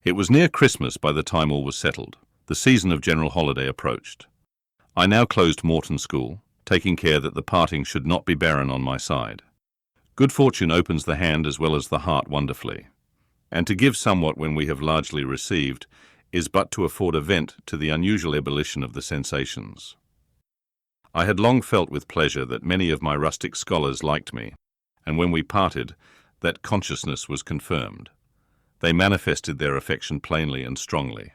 It was near Christmas by the time all was settled. The season of general holiday approached. I now closed Morton School, taking care that the parting should not be barren on my side. Good fortune opens the hand as well as the heart wonderfully, and to give somewhat when we have largely received is but to afford a vent to the unusual ebullition of the sensations. I had long felt with pleasure that many of my rustic scholars liked me, and when we parted, that consciousness was confirmed. They manifested their affection plainly and strongly.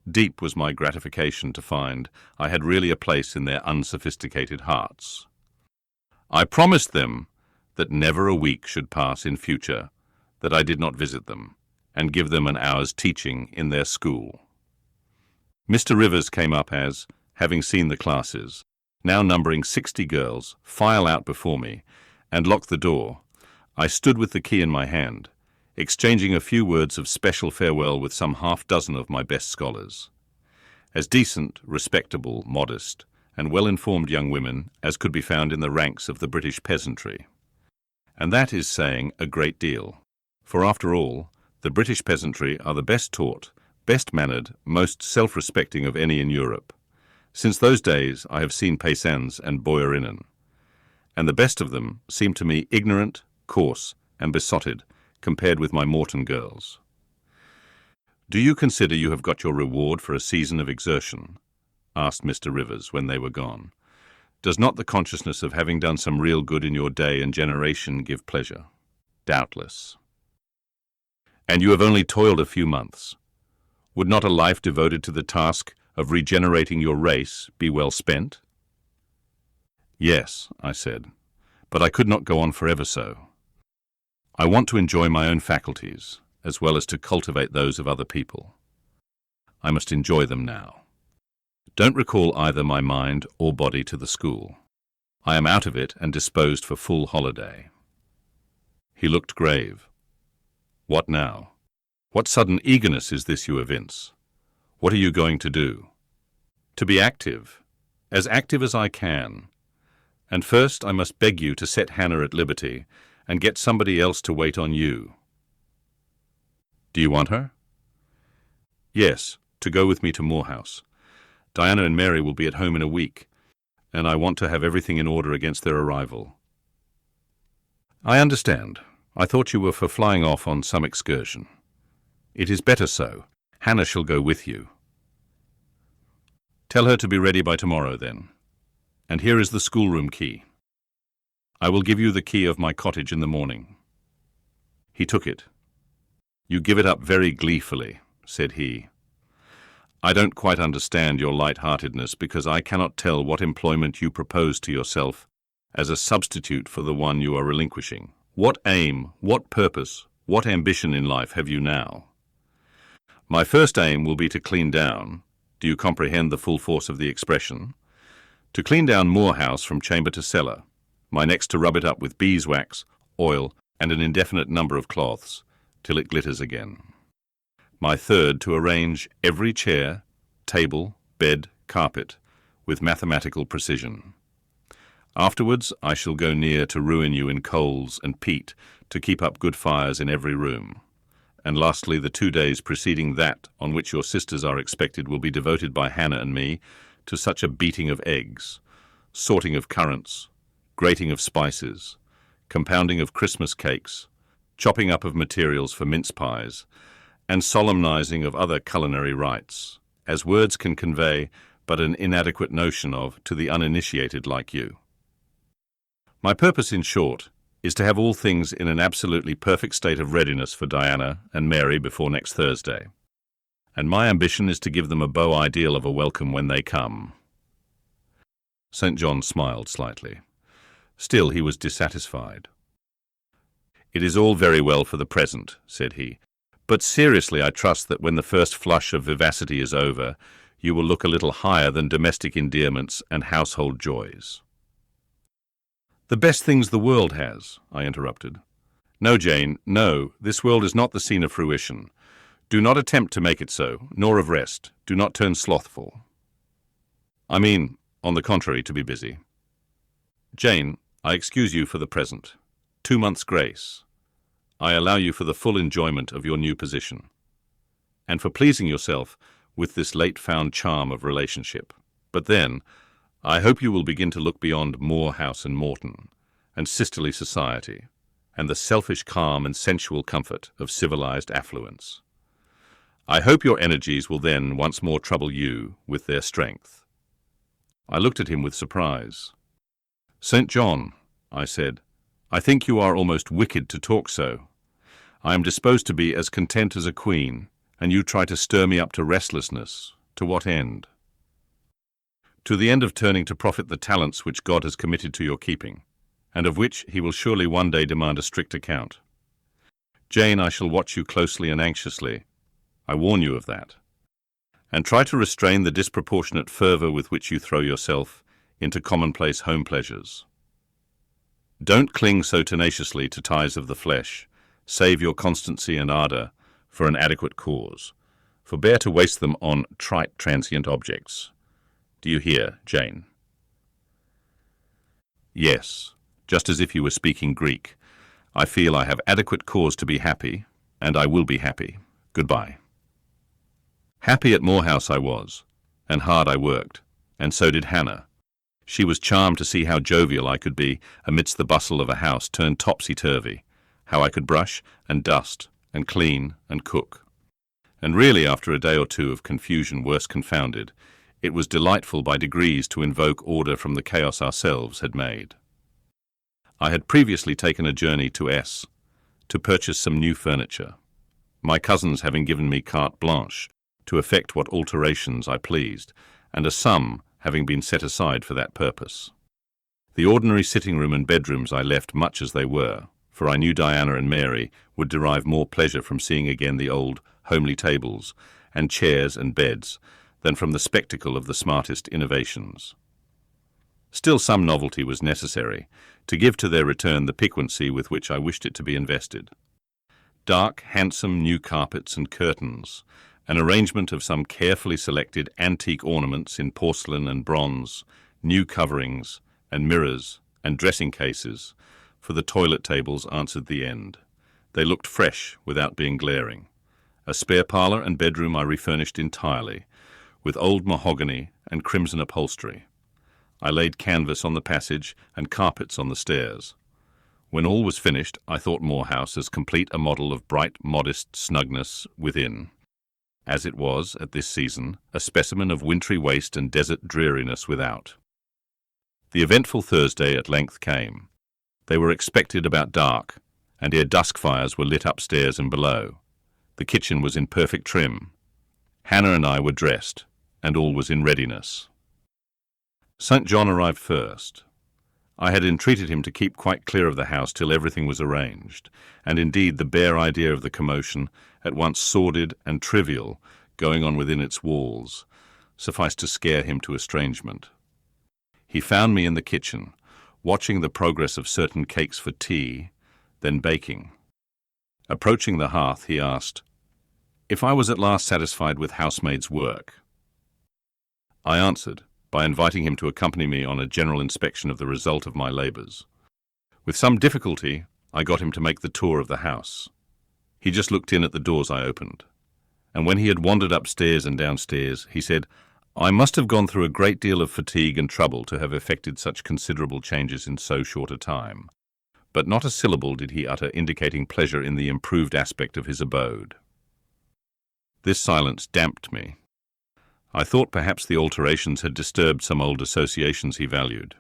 Deep was my gratification to find I had really a place in their unsophisticated hearts. I promised them that never a week should pass in future that I did not visit them and give them an hour's teaching in their school. Mr. Rivers came up as, having seen the classes, now numbering 60 girls, file out before me, and locked the door. I stood with the key in my hand, exchanging a few words of special farewell with some half-dozen of my best scholars. As decent, respectable, modest, and well-informed young women as could be found in the ranks of the British peasantry. And that is saying a great deal, for after all, the British peasantry are the best taught, best mannered, most self-respecting of any in Europe. Since those days I have seen paysans and boyarinnen, and the best of them seem to me ignorant, coarse, and besotted compared with my Morton girls. Do you consider you have got your reward for a season of exertion? Asked Mr. Rivers when they were gone. Does not the consciousness of having done some real good in your day and generation give pleasure? Doubtless. And you have only toiled a few months. Would not a life devoted to the task of regenerating your race be well spent? Yes, I said, but I could not go on forever so. I want to enjoy my own faculties, as well as to cultivate those of other people. I must enjoy them now. Don't recall either my mind or body to the school. I am out of it and disposed for full holiday. He looked grave. What now? What sudden eagerness is this you evince? What are you going to do? To be active as I can. And first I must beg you to set Hannah at liberty and get somebody else to wait on you. Do you want her? Yes, to go with me to Moor House. Diana and Mary will be at home in a week, and I want to have everything in order against their arrival. I understand. I thought you were for flying off on some excursion. It is better so. Hannah shall go with you. Tell her to be ready by tomorrow, then. And here is the schoolroom key. I will give you the key of my cottage in the morning. He took it. You give it up very gleefully, said he. I don't quite understand your light-heartedness because I cannot tell what employment you propose to yourself as a substitute for the one you are relinquishing. What aim, what purpose, what ambition in life have you now? My first aim will be to clean down. Do you comprehend the full force of the expression? To clean down Moor House from chamber to cellar. My next to rub it up with beeswax, oil, and an indefinite number of cloths, till it glitters again. My third to arrange every chair, table, bed, carpet, with mathematical precision. Afterwards I shall go near to ruin you in coals and peat to keep up good fires in every room. And lastly, the 2 days preceding that on which your sisters are expected will be devoted by Hannah and me to such a beating of eggs, sorting of currants, grating of spices, compounding of Christmas cakes, chopping up of materials for mince pies, and solemnizing of other culinary rites, as words can convey but an inadequate notion of to the uninitiated like you. My purpose, in short, is to have all things in an absolutely perfect state of readiness for Diana and Mary before next Thursday, and my ambition is to give them a beau ideal of a welcome when they come. St. John smiled slightly. Still he was dissatisfied. It is all very well for the present, said he, but seriously I trust that when the first flush of vivacity is over, you will look a little higher than domestic endearments and household joys. The best things the world has, I interrupted. No, Jane, no, this world is not the scene of fruition. Do not attempt to make it so, nor of rest. Do not turn slothful. I mean, on the contrary, to be busy. Jane, I excuse you for the present. 2 months' grace. I allow you for the full enjoyment of your new position. and for pleasing yourself with this late-found charm of relationship. But then, I hope you will begin to look beyond Moor House and Morton, and sisterly society, and the selfish calm and sensual comfort of civilized affluence. I hope your energies will then once more trouble you with their strength. I looked at him with surprise. "St. John," I said, "I think you are almost wicked to talk so. I am disposed to be as content as a queen, and you try to stir me up to restlessness. To what end?" "To the end of turning to profit the talents which God has committed to your keeping, and of which he will surely one day demand a strict account. Jane, I shall watch you closely and anxiously. I warn you of that. And try to restrain the disproportionate fervour with which you throw yourself into commonplace home pleasures. Don't cling so tenaciously to ties of the flesh. Save your constancy and ardour for an adequate cause. Forbear to waste them on trite, transient objects. Do you hear, Jane?" "Yes, just as if you were speaking Greek. I feel I have adequate cause to be happy, and I will be happy. Goodbye." Happy at Moor House I was, and hard I worked, and so did Hannah. She was charmed to see how jovial I could be amidst the bustle of a house turned topsy-turvy, how I could brush and dust and clean and cook. And really, after a day or two of confusion worse confounded, it was delightful by degrees to invoke order from the chaos ourselves had made. I had previously taken a journey to S. to purchase some new furniture, my cousins having given me carte blanche to effect what alterations I pleased, and a sum having been set aside for that purpose. The ordinary sitting room and bedrooms I left much as they were, for I knew Diana and Mary would derive more pleasure from seeing again the old homely tables and chairs and beds than from the spectacle of the smartest innovations. Still, some novelty was necessary to give to their return the piquancy with which I wished it to be invested. Dark, handsome new carpets and curtains, an arrangement of some carefully selected antique ornaments in porcelain and bronze, new coverings and mirrors and dressing cases for the toilet tables answered the end. They looked fresh without being glaring. A spare parlour and bedroom I refurnished entirely, with old mahogany and crimson upholstery. I laid canvas on the passage and carpets on the stairs. When all was finished, I thought Moor House as complete a model of bright, modest snugness within, as it was, at this season, a specimen of wintry waste and desert dreariness without. The eventful Thursday at length came. They were expected about dark, and ere dusk fires were lit upstairs and below. The kitchen was in perfect trim. Hannah and I were dressed, and all was in readiness. St. John arrived first. I had entreated him to keep quite clear of the house till everything was arranged, and indeed the bare idea of the commotion, at once sordid and trivial, going on within its walls, sufficed to scare him to estrangement. He found me in the kitchen, watching the progress of certain cakes for tea, then baking. Approaching the hearth, he asked, if I was at last satisfied with housemaid's work. I answered by inviting him to accompany me on a general inspection of the result of my labours. With some difficulty, I got him to make the tour of the house. He just looked in at the doors I opened, and when he had wandered upstairs and downstairs, he said, I must have gone through a great deal of fatigue and trouble to have effected such considerable changes in so short a time. But not a syllable did he utter indicating pleasure in the improved aspect of his abode. This silence damped me. I thought perhaps the alterations had disturbed some old associations he valued.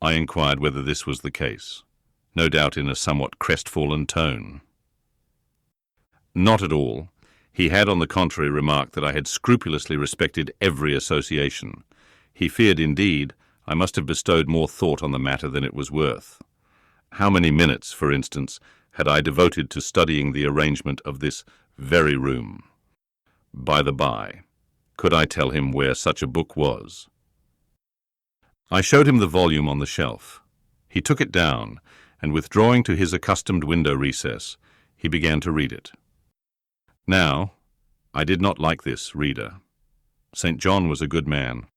I inquired whether this was the case, no doubt in a somewhat crestfallen tone. Not at all. He had, on the contrary, remarked that I had scrupulously respected every association. He feared, indeed, I must have bestowed more thought on the matter than it was worth. How many minutes, for instance, had I devoted to studying the arrangement of this very room? By the by, could I tell him where such a book was? I showed him the volume on the shelf. He took it down, and withdrawing to his accustomed window recess, he began to read it. Now, I did not like this, reader. St. John was a good man,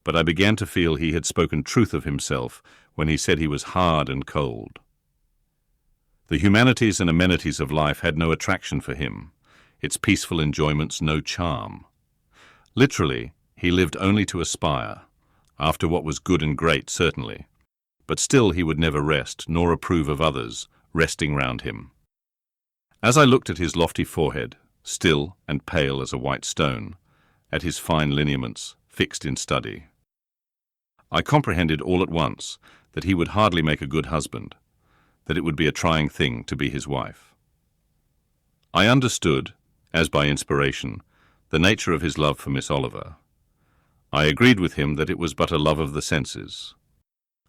but I began to feel he had spoken truth of himself when he said he was hard and cold. The humanities and amenities of life had no attraction for him. its peaceful enjoyments no charm. Literally, he lived only to aspire, after what was good and great, certainly, but still he would never rest, nor approve of others resting round him. As I looked at his lofty forehead, still and pale as a white stone, at his fine lineaments, fixed in study, I comprehended all at once that he would hardly make a good husband, that it would be a trying thing to be his wife. I understood, as by inspiration, the nature of his love for Miss Oliver. I agreed with him that it was but a love of the senses.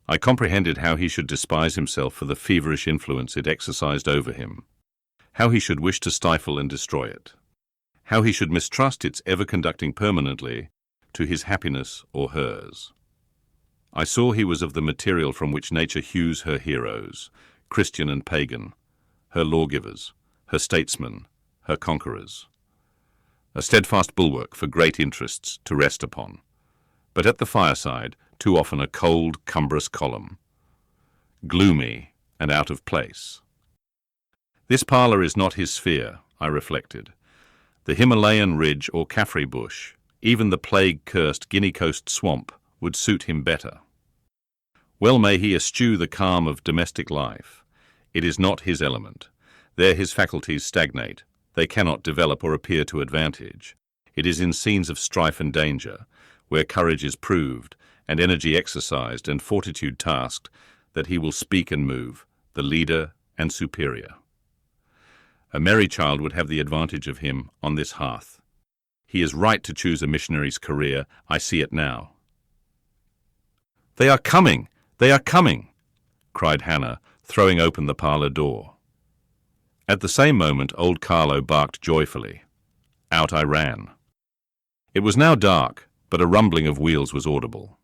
I comprehended how he should despise himself for the feverish influence it exercised over him, how he should wish to stifle and destroy it, how he should mistrust its ever conducting permanently to his happiness or hers. I saw he was of the material from which nature hews her heroes, Christian and pagan, her lawgivers, her statesmen, her conquerors. A steadfast bulwark for great interests to rest upon, but at the fireside too often a cold, cumbrous column, gloomy and out of place. This parlour is not his sphere, I reflected. The Himalayan ridge or Caffrey bush, even the plague-cursed Guinea Coast swamp, would suit him better. Well may he eschew the calm of domestic life. It is not his element. There his faculties stagnate. They cannot develop or appear to advantage. It is in scenes of strife and danger, where courage is proved, and energy exercised, and fortitude tasked, that he will speak and move, the leader and superior. A merry child would have the advantage of him on this hearth. He is right to choose a missionary's career. I see it now. "They are coming! They are coming!" cried Hannah, throwing open the parlour door. At the same moment, old Carlo barked joyfully. Out I ran. It was now dark, but a rumbling of wheels was audible.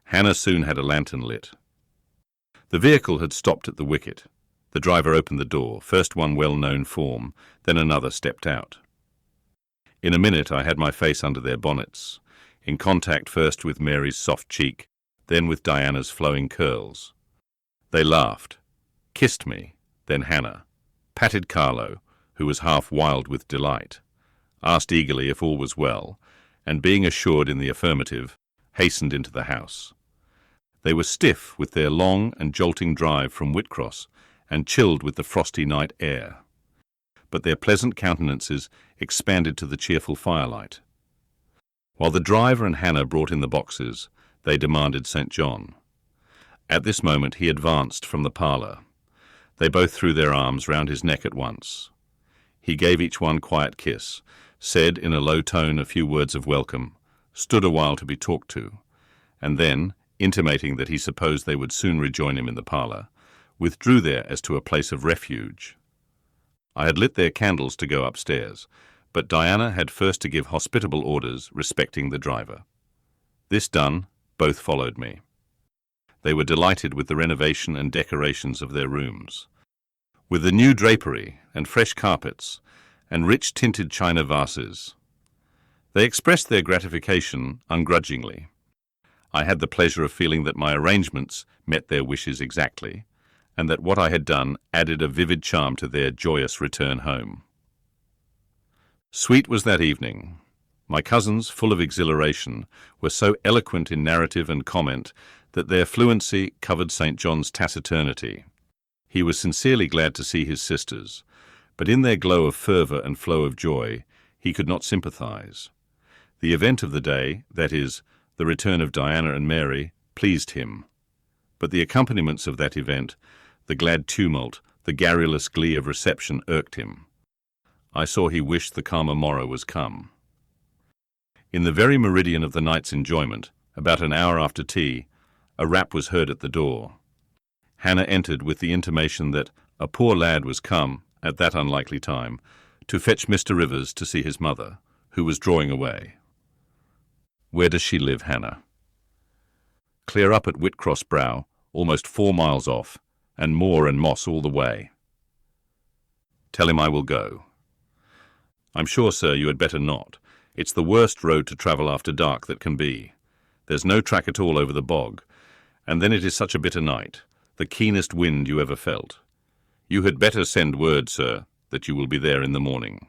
Hannah soon had a lantern lit. The vehicle had stopped at the wicket. The driver opened the door, first one well-known form, then another stepped out. In a minute I had my face under their bonnets, in contact first with Mary's soft cheek, then with Diana's flowing curls. They laughed, kissed me, then Hannah, patted Carlo, who was half wild with delight, asked eagerly if all was well, and being assured in the affirmative, hastened into the house. They were stiff with their long and jolting drive from Whitcross, and chilled with the frosty night air. But their pleasant countenances expanded to the cheerful firelight. While the driver and Hannah brought in the boxes, they demanded St. John. At this moment he advanced from the parlour. They both threw their arms round his neck at once. He gave each one quiet kiss, said in a low tone a few words of welcome, stood a while to be talked to, and then, intimating that he supposed they would soon rejoin him in the parlour, withdrew there as to a place of refuge. I had lit their candles to go upstairs, but Diana had first to give hospitable orders respecting the driver. This done, both followed me. They were delighted with the renovation and decorations of their rooms, with the new drapery and fresh carpets and rich tinted china vases. They expressed their gratification ungrudgingly. I had the pleasure of feeling that my arrangements met their wishes exactly, and that what I had done added a vivid charm to their joyous return home. Sweet was that evening. My cousins, full of exhilaration, were so eloquent in narrative and comment that their fluency covered St. John's taciturnity. He was sincerely glad to see his sisters, but in their glow of fervour and flow of joy, he could not sympathise. The event of the day, that is, the return of Diana and Mary, pleased him. But the accompaniments of that event, the glad tumult, the garrulous glee of reception irked him. I saw he wished the calmer morrow was come. In the very meridian of the night's enjoyment, about an hour after tea, a rap was heard at the door. Hannah entered with the intimation that a poor lad was come, at that unlikely time, to fetch Mr. Rivers to see his mother, who was drawing away. Where does she live, Hannah? Clear up at Whitcross Brow, almost 4 miles off, and moor and moss all the way. Tell him I will go. I'm sure, sir, you had better not. It's the worst road to travel after dark that can be. There's no track at all over the bog, and then it is such a bitter night, the keenest wind you ever felt. You had better send word, sir, that you will be there in the morning.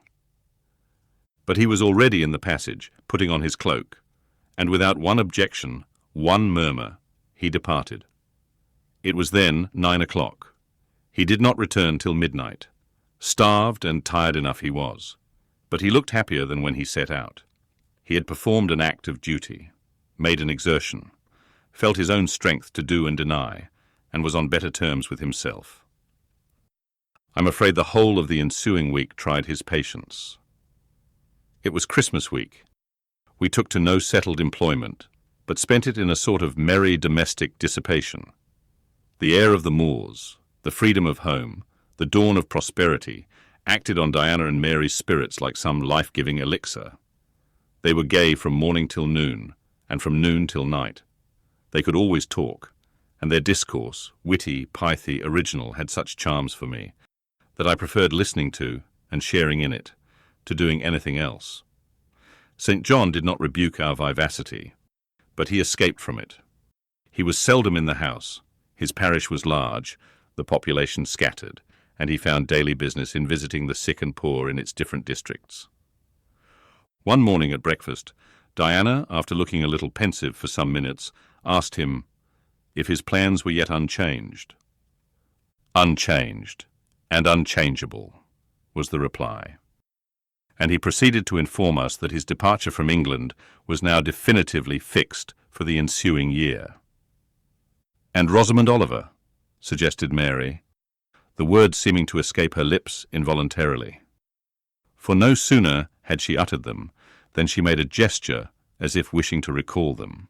But he was already in the passage, putting on his cloak, and without one objection, one murmur, he departed. It was then 9 o'clock. He did not return till midnight. Starved and tired enough he was, but he looked happier than when he set out. He had performed an act of duty, made an exertion, felt his own strength to do and deny, and was on better terms with himself. I'm afraid the whole of the ensuing week tried his patience. It was Christmas week. We took to no settled employment, but spent it in a sort of merry domestic dissipation. The air of the moors, the freedom of home, the dawn of prosperity, acted on Diana and Mary's spirits like some life-giving elixir. They were gay from morning till noon, and from noon till night. They could always talk, and their discourse, witty, pithy, original, had such charms for me, that I preferred listening to, and sharing in it, to doing anything else. St. John did not rebuke our vivacity, but he escaped from it. He was seldom in the house. His parish was large, the population scattered, and he found daily business in visiting the sick and poor in its different districts. One morning at breakfast, Diana, after looking a little pensive for some minutes, asked him if his plans were yet unchanged. "Unchanged and unchangeable," was the reply. And he proceeded to inform us that his departure from England was now definitively fixed for the ensuing year. "And Rosamond Oliver?" suggested Mary, the words seeming to escape her lips involuntarily. For no sooner had she uttered them than she made a gesture as if wishing to recall them.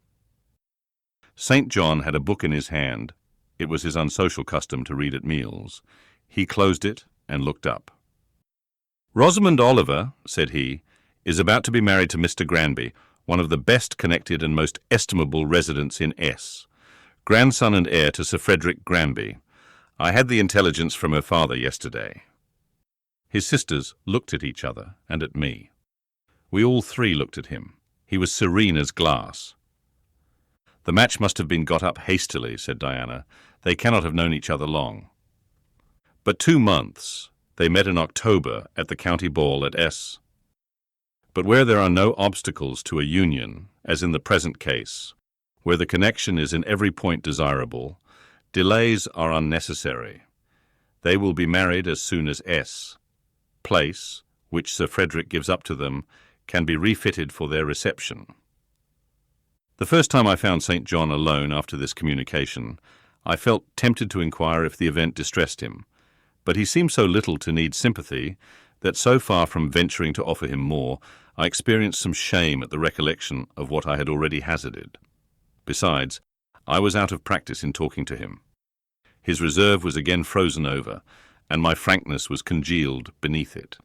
St. John had a book in his hand. It was his unsocial custom to read at meals. He closed it and looked up. "Rosamond Oliver," said he, "is about to be married to Mr. Granby, one of the best connected and most estimable residents in S. Grandson and heir to Sir Frederick Granby. I had the intelligence from her father yesterday." His sisters looked at each other and at me. We all three looked at him. He was serene as glass. "The match must have been got up hastily," said Diana. "They cannot have known each other long." "But 2 months. They met in October at the county ball at S. But where there are no obstacles to a union, as in the present case, where the connection is in every point desirable, delays are unnecessary. They will be married as soon as S. Place, which Sir Frederick gives up to them, can be refitted for their reception." The first time I found St. John alone after this communication, I felt tempted to inquire if the event distressed him, but he seemed so little to need sympathy that so far from venturing to offer him more, I experienced some shame at the recollection of what I had already hazarded. Besides, I was out of practice in talking to him. His reserve was again frozen over, and my frankness was congealed beneath it.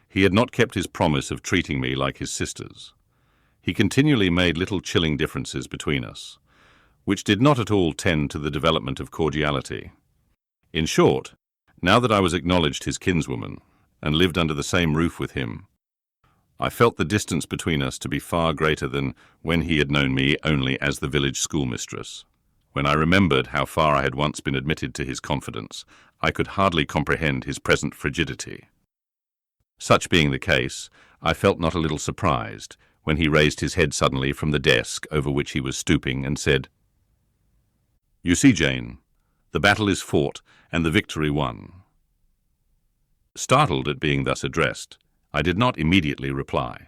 He had not kept his promise of treating me like his sisters. He continually made little chilling differences between us, which did not at all tend to the development of cordiality. In short, now that I was acknowledged his kinswoman, and lived under the same roof with him, I felt the distance between us to be far greater than when he had known me only as the village schoolmistress. When I remembered how far I had once been admitted to his confidence, I could hardly comprehend his present frigidity. Such being the case, I felt not a little surprised when he raised his head suddenly from the desk over which he was stooping and said, "You see, Jane, the battle is fought and the victory won." Startled at being thus addressed, I did not immediately reply.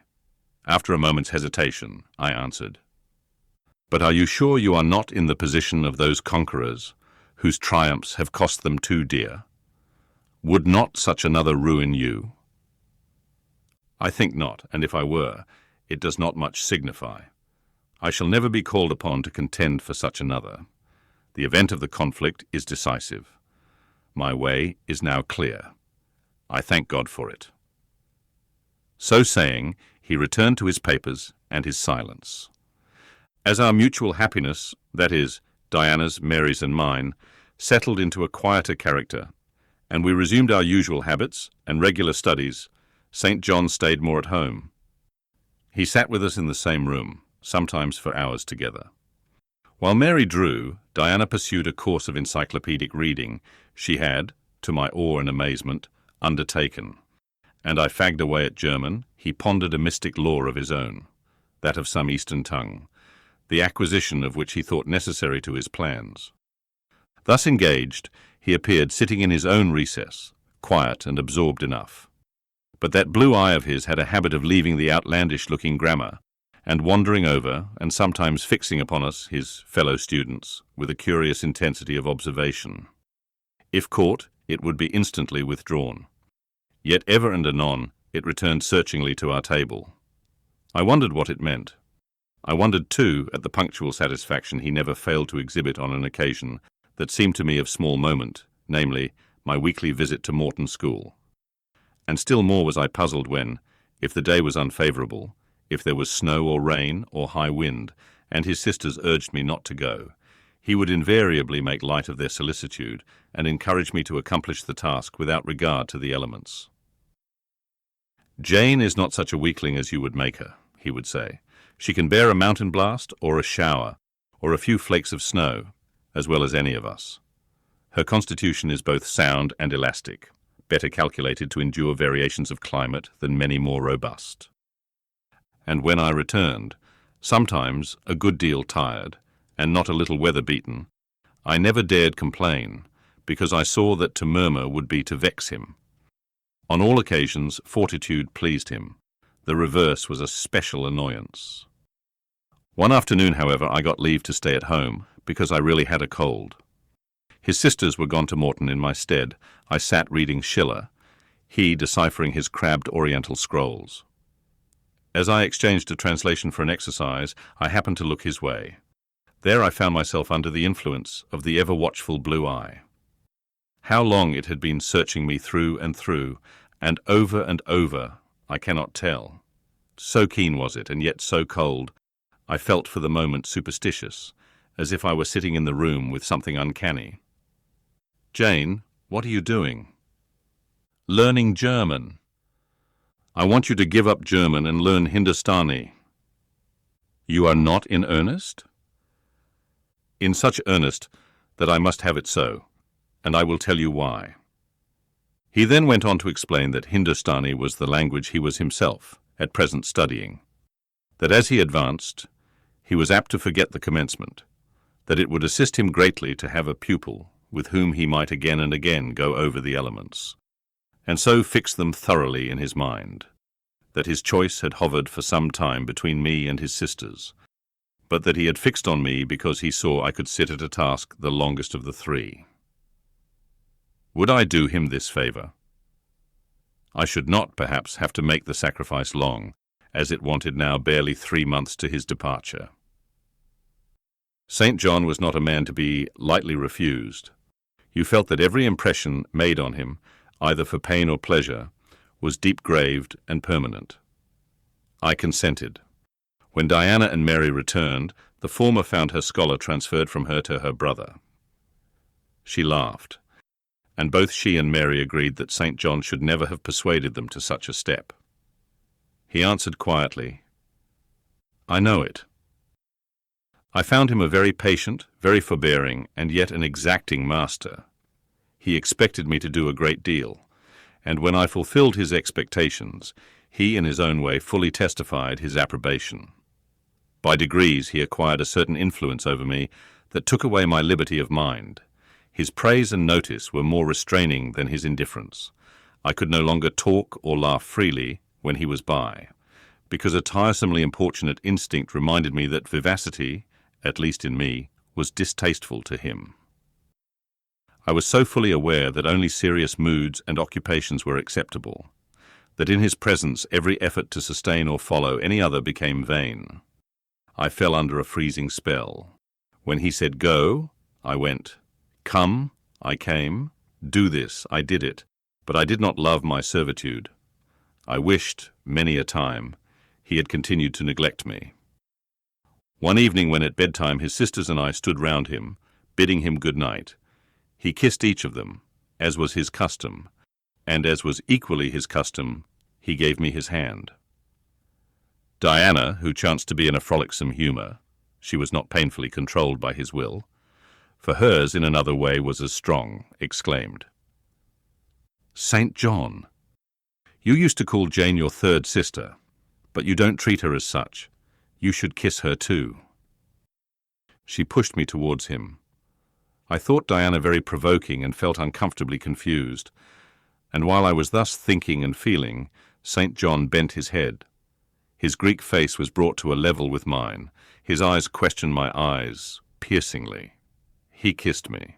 After a moment's hesitation, I answered, "But are you sure you are not in the position of those conquerors whose triumphs have cost them too dear? Would not such another ruin you?" "I think not, and if I were, it does not much signify. I shall never be called upon to contend for such another. The event of the conflict is decisive. My way is now clear. I thank God for it." So saying, he returned to his papers and his silence. As our mutual happiness, that is, Diana's, Mary's and mine, settled into a quieter character, and we resumed our usual habits and regular studies, St. John stayed more at home. He sat with us in the same room, sometimes for hours together. While Mary drew, Diana pursued a course of encyclopedic reading she had, to my awe and amazement, undertaken, and I fagged away at German, he pondered a mystic lore of his own, that of some Eastern tongue, the acquisition of which he thought necessary to his plans. Thus engaged, he appeared sitting in his own recess, quiet and absorbed enough. But that blue eye of his had a habit of leaving the outlandish-looking grammar and wandering over and sometimes fixing upon us, his fellow students, with a curious intensity of observation. If caught, it would be instantly withdrawn. Yet ever and anon it returned searchingly to our table. I wondered what it meant. I wondered, too, at the punctual satisfaction he never failed to exhibit on an occasion that seemed to me of small moment, namely, my weekly visit to Morton School. And still more was I puzzled when, if the day was unfavourable, if there was snow or rain or high wind, and his sisters urged me not to go, he would invariably make light of their solicitude and encourage me to accomplish the task without regard to the elements. "Jane is not such a weakling as you would make her," he would say. "She can bear a mountain blast or a shower or a few flakes of snow, as well as any of us. Her constitution is both sound and elastic, better calculated to endure variations of climate than many more robust." And when I returned, sometimes a good deal tired, and not a little weather-beaten, I never dared complain, because I saw that to murmur would be to vex him. On all occasions, fortitude pleased him. The reverse was a special annoyance. One afternoon, however, I got leave to stay at home, because I really had a cold. His sisters were gone to Morton in my stead. I sat reading Schiller, he deciphering his crabbed Oriental scrolls. As I exchanged a translation for an exercise, I happened to look his way. There I found myself under the influence of the ever-watchful blue eye. How long it had been searching me through, and over, I cannot tell. So keen was it, and yet so cold, I felt for the moment superstitious, as if I were sitting in the room with something uncanny. "Jane, what are you doing?" "Learning German." "I want you to give up German and learn Hindustani." "You are not in earnest?" "In such earnest that I must have it so, and I will tell you why." He then went on to explain that Hindustani was the language he was himself at present studying, that as he advanced, he was apt to forget the commencement, that it would assist him greatly to have a pupil with whom he might again and again go over the elements, and so fix them thoroughly in his mind, that his choice had hovered for some time between me and his sisters, but that he had fixed on me because he saw I could sit at a task the longest of the three. Would I do him this favour? I should not, perhaps, have to make the sacrifice long, as it wanted now barely 3 months to his departure. St. John was not a man to be lightly refused. You felt that every impression made on him, either for pain or pleasure, was deep-graved and permanent. I consented. When Diana and Mary returned, the former found her scholar transferred from her to her brother. She laughed, and both she and Mary agreed that St. John should never have persuaded them to such a step. He answered quietly, "I know it." I found him a very patient, very forbearing, and yet an exacting master. He expected me to do a great deal, and when I fulfilled his expectations, he in his own way fully testified his approbation. By degrees he acquired a certain influence over me that took away my liberty of mind. His praise and notice were more restraining than his indifference. I could no longer talk or laugh freely when he was by, because a tiresomely importunate instinct reminded me that vivacity, at least in me, was distasteful to him. I was so fully aware that only serious moods and occupations were acceptable, that in his presence every effort to sustain or follow any other became vain. I fell under a freezing spell. When he said go, I went. Come, I came. Do this, I did it. But I did not love my servitude. I wished, many a time, he had continued to neglect me. One evening when at bedtime his sisters and I stood round him, bidding him good night, he kissed each of them, as was his custom, and as was equally his custom, he gave me his hand. Diana, who chanced to be in a frolicsome humour, she was not painfully controlled by his will, for hers in another way was as strong, exclaimed, "St. John, You used to call Jane your third sister, but you don't treat her as such. You should kiss her too." She pushed me towards him. I thought Diana very provoking and felt uncomfortably confused, and while I was thus thinking and feeling, St. John bent his head. His Greek face was brought to a level with mine. His eyes questioned my eyes, piercingly. He kissed me.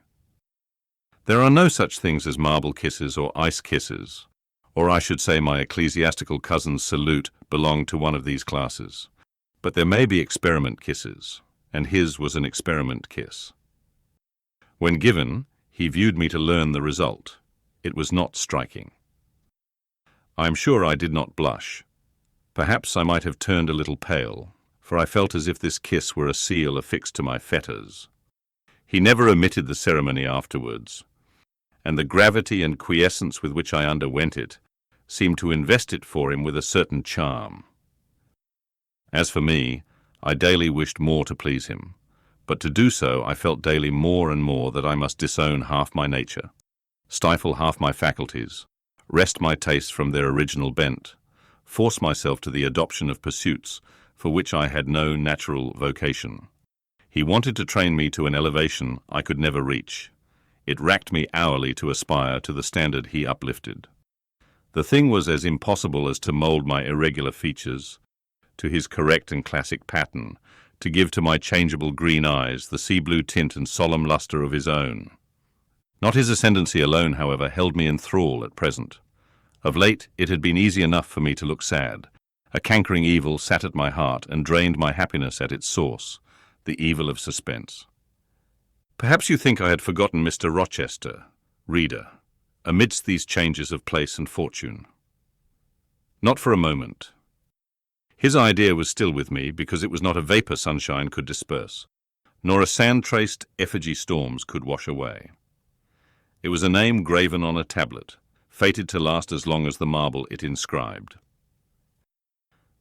There are no such things as marble kisses or ice kisses, or I should say my ecclesiastical cousin's salute belonged to one of these classes. But there may be experiment kisses, and his was an experiment kiss. When given, he viewed me to learn the result. It was not striking. I am sure I did not blush. Perhaps I might have turned a little pale, for I felt as if this kiss were a seal affixed to my fetters. He never omitted the ceremony afterwards, and the gravity and quiescence with which I underwent it seemed to invest it for him with a certain charm. As for me, I daily wished more to please him, but to do so I felt daily more and more that I must disown half my nature, stifle half my faculties, wrest my tastes from their original bent, force myself to the adoption of pursuits for which I had no natural vocation. He wanted to train me to an elevation I could never reach. It racked me hourly to aspire to the standard he uplifted. The thing was as impossible as to mould my irregular features to his correct and classic pattern, to give to my changeable green eyes the sea-blue tint and solemn lustre of his own. Not his ascendancy alone, however, held me in thrall at present. Of late it had been easy enough for me to look sad. A cankering evil sat at my heart and drained my happiness at its source, the evil of suspense. Perhaps you think I had forgotten Mr. Rochester, reader, amidst these changes of place and fortune. Not for a moment. His idea was still with me because it was not a vapour sunshine could disperse, nor a sand-traced effigy storms could wash away. It was a name graven on a tablet, fated to last as long as the marble it inscribed.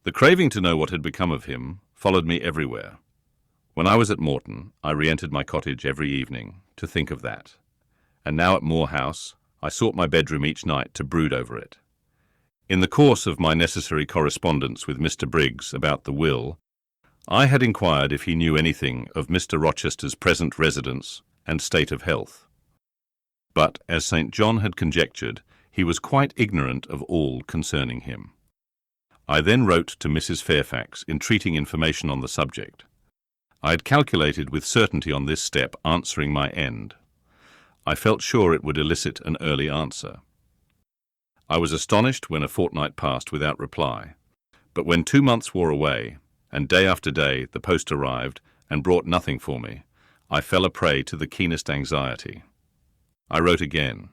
The craving to know what had become of him followed me everywhere. When I was at Morton, I re-entered my cottage every evening to think of that, and now at Moor House, I sought my bedroom each night to brood over it. In the course of my necessary correspondence with Mr. Briggs about the will, I had inquired if he knew anything of Mr. Rochester's present residence and state of health. But, as St. John had conjectured, he was quite ignorant of all concerning him. I then wrote to Mrs. Fairfax, entreating information on the subject. I had calculated with certainty on this step answering my end. I felt sure it would elicit an early answer. I was astonished when a fortnight passed without reply, but when 2 months wore away, and day after day the post arrived and brought nothing for me, I fell a prey to the keenest anxiety. I wrote again.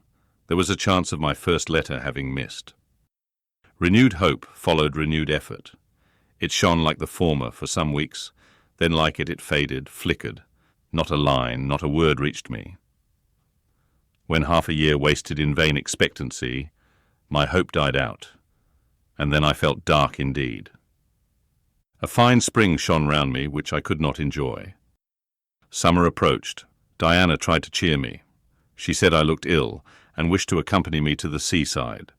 There was a chance of my first letter having missed. Renewed hope followed renewed effort. It shone like the former for some weeks, then like it faded, flickered. Not a line, not a word reached me. When half a year wasted in vain expectancy, my hope died out, and then I felt dark indeed. A fine spring shone round me, which I could not enjoy. Summer approached. Diana tried to cheer me. She said I looked ill, and wished to accompany me to the seaside.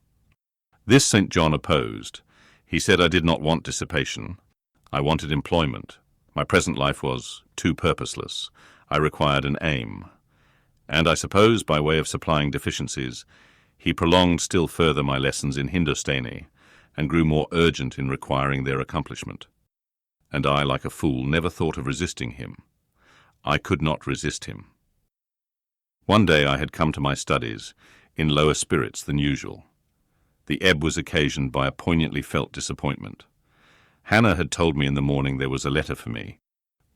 This St. John opposed. He said I did not want dissipation. I wanted employment. My present life was too purposeless. I required an aim. And I suppose, by way of supplying deficiencies, he prolonged still further my lessons in Hindustani, and grew more urgent in requiring their accomplishment. And I, like a fool, never thought of resisting him. I could not resist him. One day I had come to my studies, in lower spirits than usual. The ebb was occasioned by a poignantly felt disappointment. Hannah had told me in the morning there was a letter for me,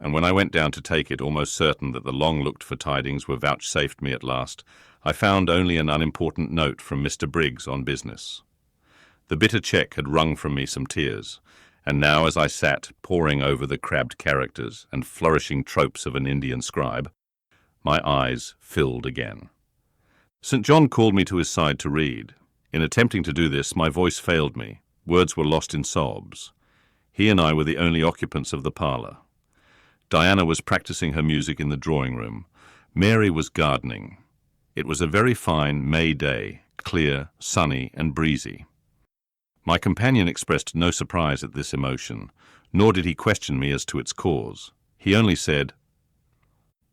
and when I went down to take it, almost certain that the long-looked-for tidings were vouchsafed me at last, I found only an unimportant note from Mr. Briggs on business. The bitter cheque had wrung from me some tears, and now as I sat poring over the crabbed characters and flourishing tropes of an Indian scribe, my eyes filled again. St. John called me to his side to read. In attempting to do this, my voice failed me. Words were lost in sobs. He and I were the only occupants of the parlour. Diana was practising her music in the drawing-room. Mary was gardening. It was a very fine May day, clear, sunny, and breezy. My companion expressed no surprise at this emotion, nor did he question me as to its cause. He only said,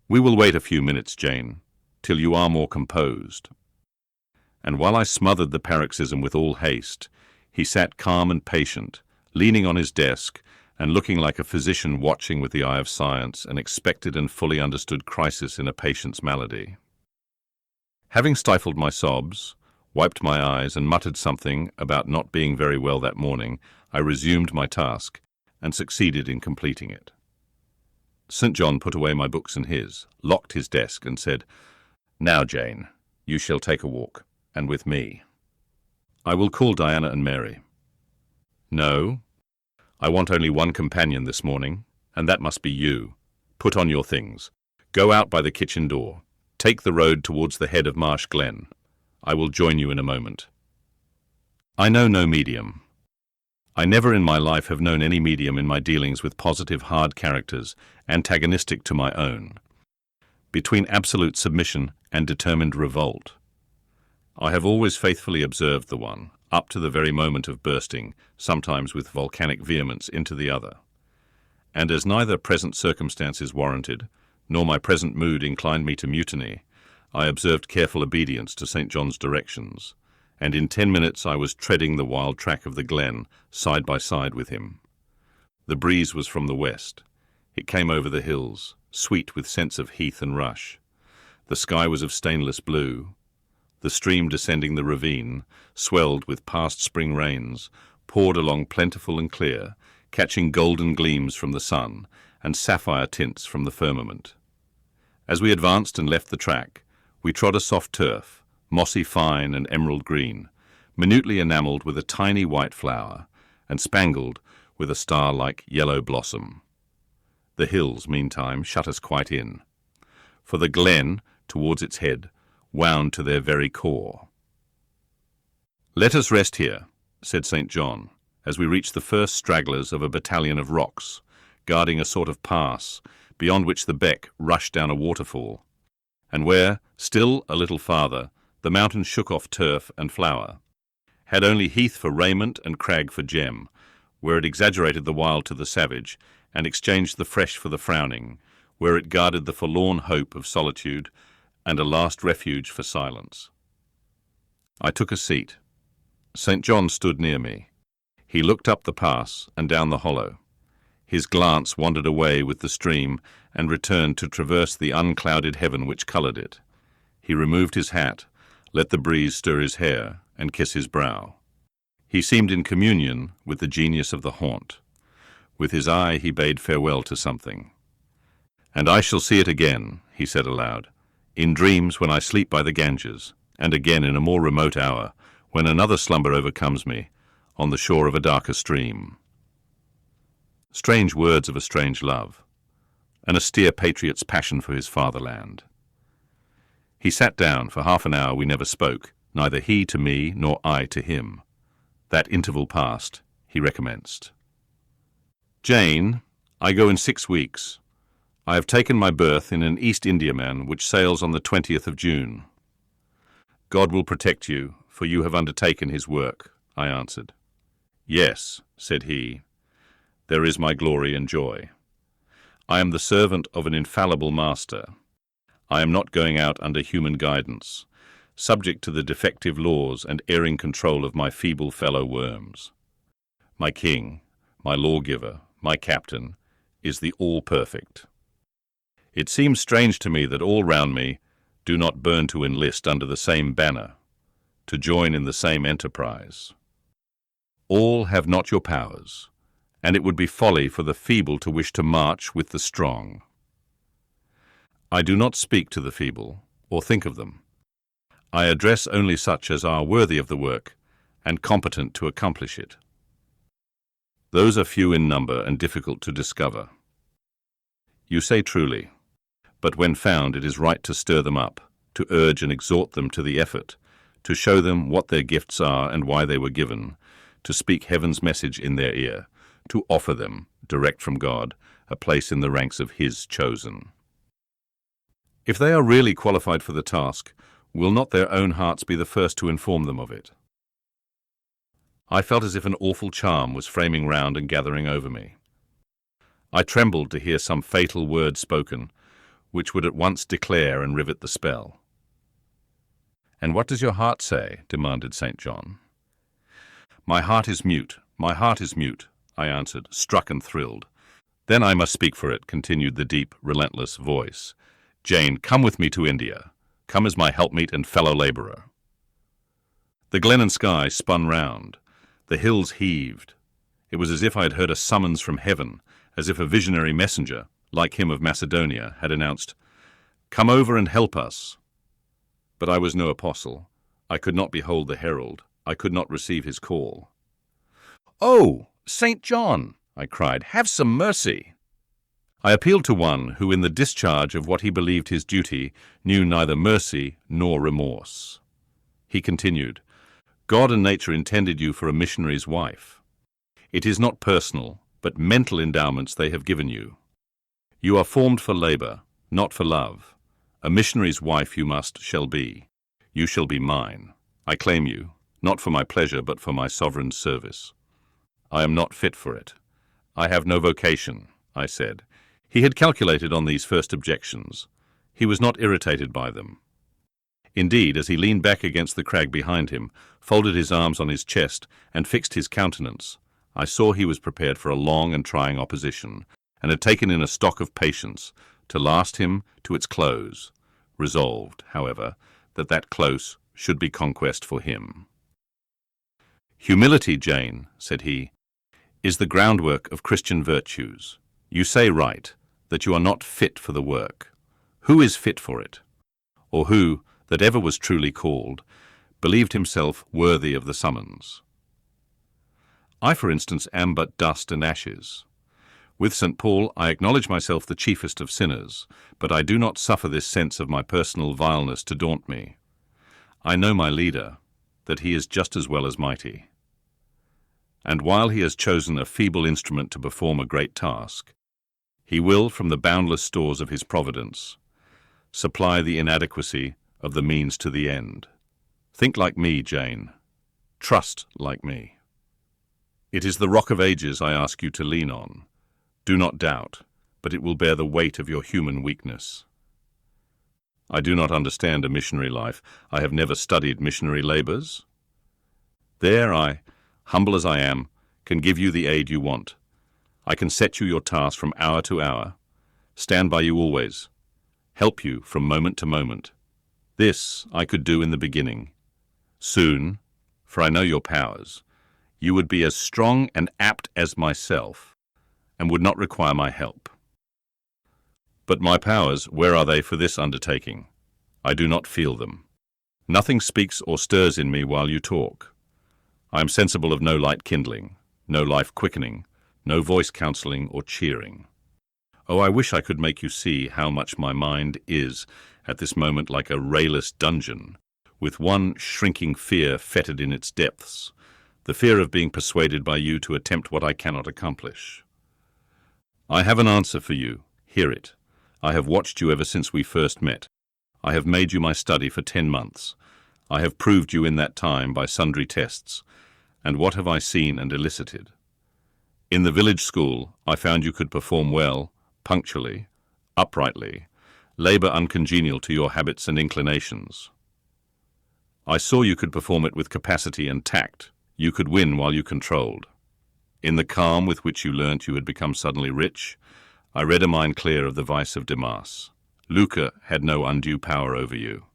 "We will wait a few minutes, Jane, till you are more composed." And while I smothered the paroxysm with all haste, he sat calm and patient, leaning on his desk and looking like a physician watching with the eye of science an expected and fully understood crisis in a patient's malady. Having stifled my sobs, wiped my eyes, and muttered something about not being very well that morning, I resumed my task and succeeded in completing it. St. John put away my books and his, locked his desk, and said, "Now, Jane, you shall take a walk, and with me." "I will call Diana and Mary." "No, I want only one companion this morning, and that must be you. Put on your things. Go out by the kitchen door. Take the road towards the head of Marsh Glen. I will join you in a moment." I know no medium. I never in my life have known any medium in my dealings with positive hard characters antagonistic to my own, between absolute submission and determined revolt. I have always faithfully observed the one, up to the very moment of bursting, sometimes with volcanic vehemence, into the other. And as neither present circumstances warranted, nor my present mood inclined me to mutiny, I observed careful obedience to St. John's directions, and in 10 minutes I was treading the wild track of the glen side by side with him. The breeze was from the west. It came over the hills, sweet with scents of heath and rush. The sky was of stainless blue. The stream descending the ravine, swelled with past spring rains, poured along plentiful and clear, catching golden gleams from the sun and sapphire tints from the firmament. As we advanced and left the track, we trod a soft turf, mossy fine and emerald green, minutely enamelled with a tiny white flower, and spangled with a star-like yellow blossom. The hills, meantime, shut us quite in, for the glen, towards its head, wound to their very core. "Let us rest here," said St. John, as we reached the first stragglers of a battalion of rocks, guarding a sort of pass, beyond which the beck rushed down a waterfall, and where, still a little farther, the mountain shook off turf and flower, had only heath for raiment and crag for gem, where it exaggerated the wild to the savage, and exchanged the fresh for the frowning, where it guarded the forlorn hope of solitude and a last refuge for silence. I took a seat. St. John stood near me. He looked up the pass and down the hollow. His glance wandered away with the stream and returned to traverse the unclouded heaven which coloured it. He removed his hat, let the breeze stir his hair, and kiss his brow. He seemed in communion with the genius of the haunt. With his eye he bade farewell to something. "And I shall see it again," he said aloud, "in dreams when I sleep by the Ganges, and again in a more remote hour, when another slumber overcomes me, on the shore of a darker stream." Strange words of a strange love, an austere patriot's passion for his fatherland. He sat down. For half an hour we never spoke, neither he to me nor I to him. That interval passed, he recommenced. "Jane, I go in 6 weeks. I have taken my berth in an East Indiaman which sails on the 20th of June. God will protect you, for you have undertaken his work," I answered. "Yes," said he, "there is my glory and joy. I am the servant of an infallible master. I am not going out under human guidance, subject to the defective laws and erring control of my feeble fellow worms. My king, my lawgiver, my captain, is the all-perfect. It seems strange to me that all round me do not burn to enlist under the same banner, to join in the same enterprise. All have not your powers, and it would be folly for the feeble to wish to march with the strong. I do not speak to the feeble, or think of them. I address only such as are worthy of the work, and competent to accomplish it. Those are few in number and difficult to discover. You say truly, but when found it is right to stir them up, to urge and exhort them to the effort, to show them what their gifts are and why they were given, to speak heaven's message in their ear, to offer them, direct from God, a place in the ranks of his chosen. If they are really qualified for the task, will not their own hearts be the first to inform them of it? I felt as if an awful charm was framing round and gathering over me. I trembled to hear some fatal word spoken, which would at once declare and rivet the spell. "And what does your heart say?" demanded St. John. "My heart is mute, my heart is mute," I answered, struck and thrilled. "Then I must speak for it," continued the deep, relentless voice. "Jane, come with me to India. Come as my helpmeet and fellow labourer." The glen and sky spun round. The hills heaved. It was as if I had heard a summons from heaven, as if a visionary messenger, like him of Macedonia, had announced, "Come over and help us." But I was no apostle. I could not behold the herald. I could not receive his call. "Oh, St. John!" I cried, "have some mercy!" I appealed to one who, in the discharge of what he believed his duty, knew neither mercy nor remorse. He continued, "God and nature intended you for a missionary's wife. It is not personal, but mental endowments they have given you. You are formed for labour, not for love. A missionary's wife shall be. You shall be mine. I claim you, not for my pleasure, but for my sovereign's service. I am not fit for it. I have no vocation," I said. He had calculated on these first objections. He was not irritated by them. Indeed, as he leaned back against the crag behind him, folded his arms on his chest, and fixed his countenance, I saw he was prepared for a long and trying opposition, and had taken in a stock of patience to last him to its close, resolved, however, that close should be conquest for him. "Humility, Jane," said he, "is the groundwork of Christian virtues. You say right, that you are not fit for the work. Who is fit for it? Or who, that ever was truly called, believed himself worthy of the summons? I, for instance, am but dust and ashes. With St. Paul, I acknowledge myself the chiefest of sinners, but I do not suffer this sense of my personal vileness to daunt me. I know my leader, that he is just as well as mighty. And while he has chosen a feeble instrument to perform a great task, he will, from the boundless stores of his providence, supply the inadequacy of the means to the end. Think like me, Jane. Trust like me. It is the rock of ages I ask you to lean on. Do not doubt, but it will bear the weight of your human weakness. I do not understand a missionary life. I have never studied missionary labours. There I, humble as I am, can give you the aid you want. I can set you your task from hour to hour, stand by you always, help you from moment to moment. This I could do in the beginning. Soon, for I know your powers, you would be as strong and apt as myself, and would not require my help. But my powers, where are they for this undertaking? I do not feel them. Nothing speaks or stirs in me while you talk. I am sensible of no light kindling, no life quickening, no voice counselling or cheering. Oh, I wish I could make you see how much my mind is, at this moment, like a rayless dungeon, with one shrinking fear fettered in its depths, the fear of being persuaded by you to attempt what I cannot accomplish. I have an answer for you. Hear it. I have watched you ever since we first met. I have made you my study for 10 months. I have proved you in that time by sundry tests. And what have I seen and elicited? In the village school, I found you could perform well, punctually, uprightly, labour uncongenial to your habits and inclinations. I saw you could perform it with capacity and tact. You could win while you controlled. In the calm with which you learnt you had become suddenly rich, I read a mind clear of the vice of Demas. Lucre had no undue power over you.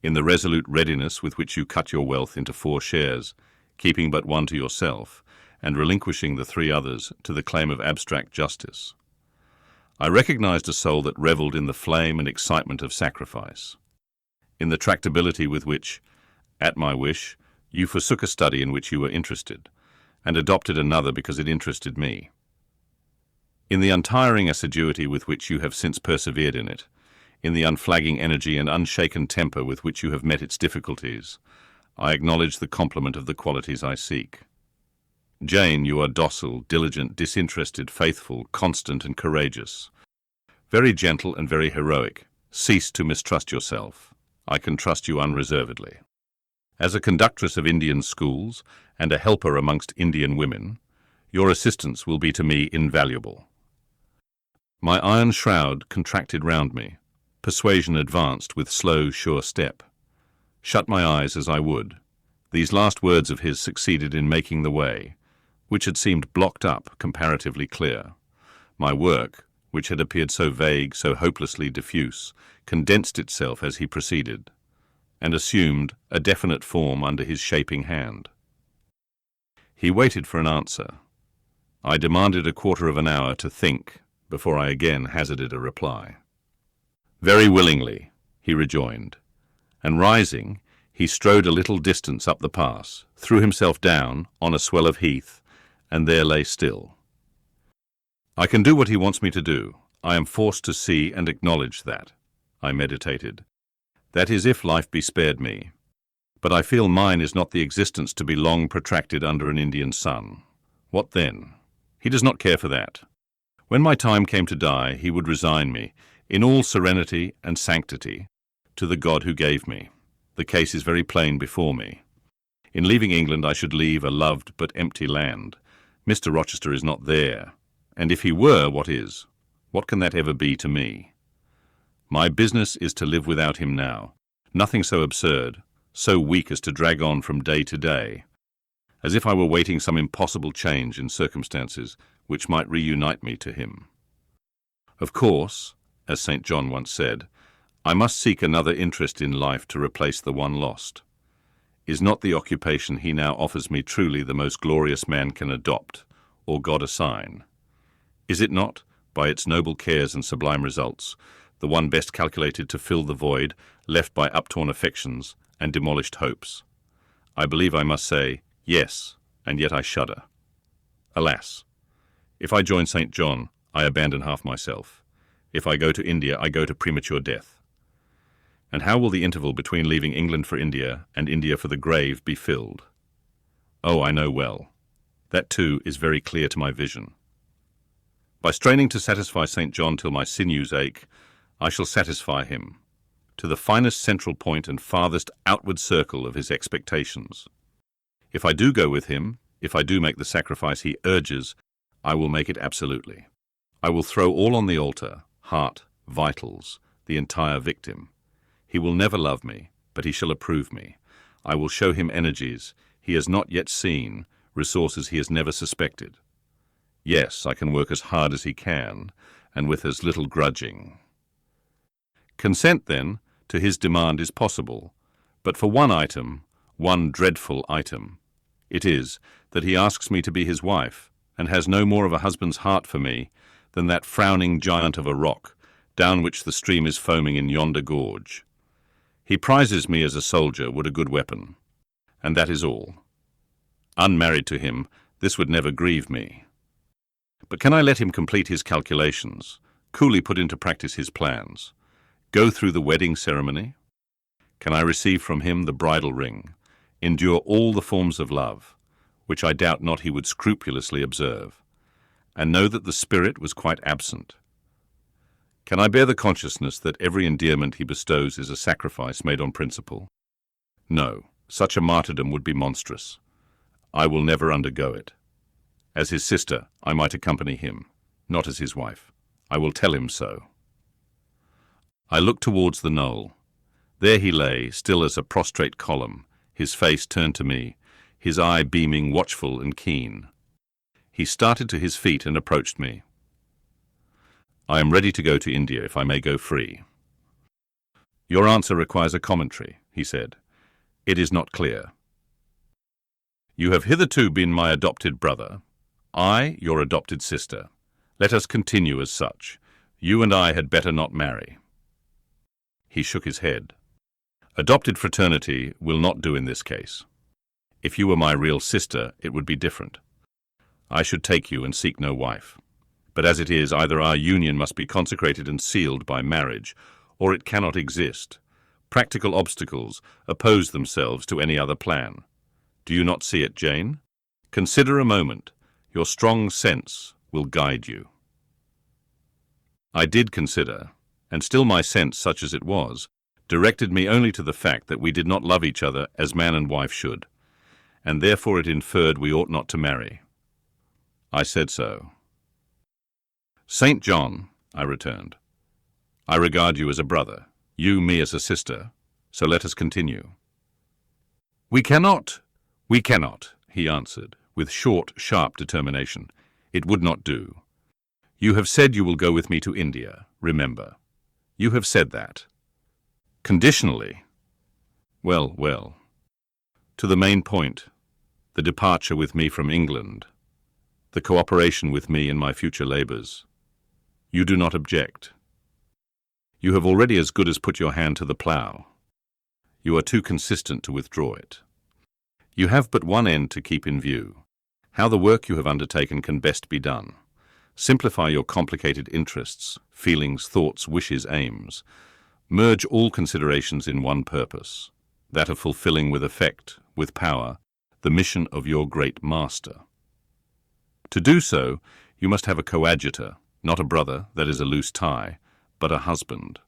In the resolute readiness with which you cut your wealth into 4 shares, keeping but one to yourself, and relinquishing the 3 others to the claim of abstract justice, I recognized a soul that revelled in the flame and excitement of sacrifice, in the tractability with which, at my wish, you forsook a study in which you were interested, and adopted another because it interested me, in the untiring assiduity with which you have since persevered in it, in the unflagging energy and unshaken temper with which you have met its difficulties. I acknowledge the complement of the qualities I seek. Jane, you are docile, diligent, disinterested, faithful, constant and courageous. Very gentle and very heroic. Cease to mistrust yourself. I can trust you unreservedly. As a conductress of Indian schools and a helper amongst Indian women, your assistance will be to me invaluable. My iron shroud contracted round me. Persuasion advanced with slow, sure step. Shut my eyes as I would, these last words of his succeeded in making the way, which had seemed blocked up, comparatively clear. My work, which had appeared so vague, so hopelessly diffuse, condensed itself as he proceeded, and assumed a definite form under his shaping hand. He waited for an answer. I demanded a quarter of an hour to think before I again hazarded a reply. "Very willingly," he rejoined, and rising, he strode a little distance up the pass, threw himself down on a swell of heath, and there lay still. I can do what he wants me to do. I am forced to see and acknowledge that, I meditated. That is, if life be spared me. But I feel mine is not the existence to be long protracted under an Indian sun. What then? He does not care for that. When my time came to die, he would resign me, in all serenity and sanctity, to the God who gave me. The case is very plain before me. In leaving England, I should leave a loved but empty land. Mr. Rochester is not there, and if he were, what is? What can that ever be to me? My business is to live without him now. Nothing so absurd, so weak as to drag on from day to day, as if I were waiting some impossible change in circumstances which might reunite me to him. Of course, as St. John once said, I must seek another interest in life to replace the one lost. Is not the occupation he now offers me truly the most glorious man can adopt, or God assign? Is it not, by its noble cares and sublime results, the one best calculated to fill the void left by uptorn affections and demolished hopes? I believe I must say, yes, and yet I shudder. Alas! If I join St. John, I abandon half myself. If I go to India, I go to premature death. And how will the interval between leaving England for India and India for the grave be filled? Oh, I know well. That too is very clear to my vision. By straining to satisfy St. John till my sinews ache, I shall satisfy him, to the finest central point and farthest outward circle of his expectations. If I do go with him, if I do make the sacrifice he urges, I will make it absolutely. I will throw all on the altar, heart, vitals, the entire victim. He will never love me, but he shall approve me. I will show him energies he has not yet seen, resources he has never suspected. Yes, I can work as hard as he can, and with as little grudging. Consent, then, to his demand is possible, but for one item, one dreadful item. It is that he asks me to be his wife, and has no more of a husband's heart for me than that frowning giant of a rock, down which the stream is foaming in yonder gorge. He prizes me as a soldier would a good weapon, and that is all. Unmarried to him, this would never grieve me. But can I let him complete his calculations, coolly put into practice his plans, go through the wedding ceremony? Can I receive from him the bridal ring, endure all the forms of love, which I doubt not he would scrupulously observe, and know that the spirit was quite absent? Can I bear the consciousness that every endearment he bestows is a sacrifice made on principle? No, such a martyrdom would be monstrous. I will never undergo it. As his sister, I might accompany him, not as his wife. I will tell him so. I looked towards the knoll. There he lay, still as a prostrate column, his face turned to me, his eye beaming watchful and keen. He started to his feet and approached me. I am ready to go to India if I may go free. Your answer requires a commentary, he said. It is not clear. You have hitherto been my adopted brother, I your adopted sister. Let us continue as such. You and I had better not marry. He shook his head. Adopted fraternity will not do in this case. If you were my real sister, it would be different. I should take you and seek no wife. But as it is, either our union must be consecrated and sealed by marriage, or it cannot exist. Practical obstacles oppose themselves to any other plan. Do you not see it, Jane? Consider a moment. Your strong sense will guide you. I did consider, and still my sense, such as it was, directed me only to the fact that we did not love each other as man and wife should, and therefore it inferred we ought not to marry. I said so. St. John, I returned, I regard you as a brother, you me as a sister, so let us continue. We cannot, he answered, with short, sharp determination. It would not do. You have said you will go with me to India, remember. You have said that. Conditionally. Well, well. To the main point, the departure with me from England, the cooperation with me in my future labours. You do not object. You have already as good as put your hand to the plough. You are too consistent to withdraw it. You have but one end to keep in view, how the work you have undertaken can best be done. Simplify your complicated interests, feelings, thoughts, wishes, aims. Merge all considerations in one purpose, that of fulfilling with effect, with power, the mission of your great master. To do so, you must have a coadjutor, not a brother, that is a loose tie, but a husband.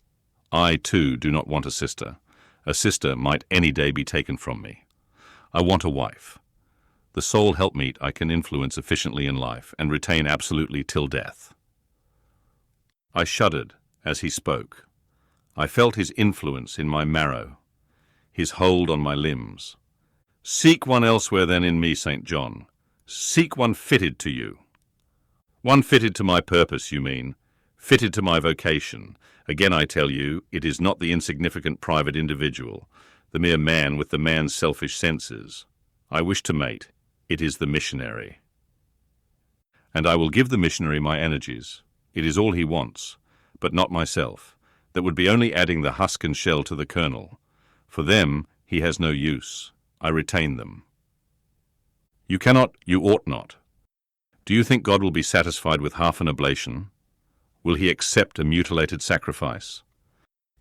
I, too, do not want a sister. A sister might any day be taken from me. I want a wife. The sole helpmeet I can influence efficiently in life and retain absolutely till death. I shuddered as he spoke. I felt his influence in my marrow, his hold on my limbs. Seek one elsewhere than in me, St. John. Seek one fitted to you. One fitted to my purpose, you mean, fitted to my vocation. Again I tell you, it is not the insignificant private individual, the mere man with the man's selfish senses. I wish to mate. It is the missionary. And I will give the missionary my energies. It is all he wants, but not myself. That would be only adding the husk and shell to the kernel. For them he has no use. I retain them. You cannot, you ought not. Do you think God will be satisfied with half an oblation? Will he accept a mutilated sacrifice?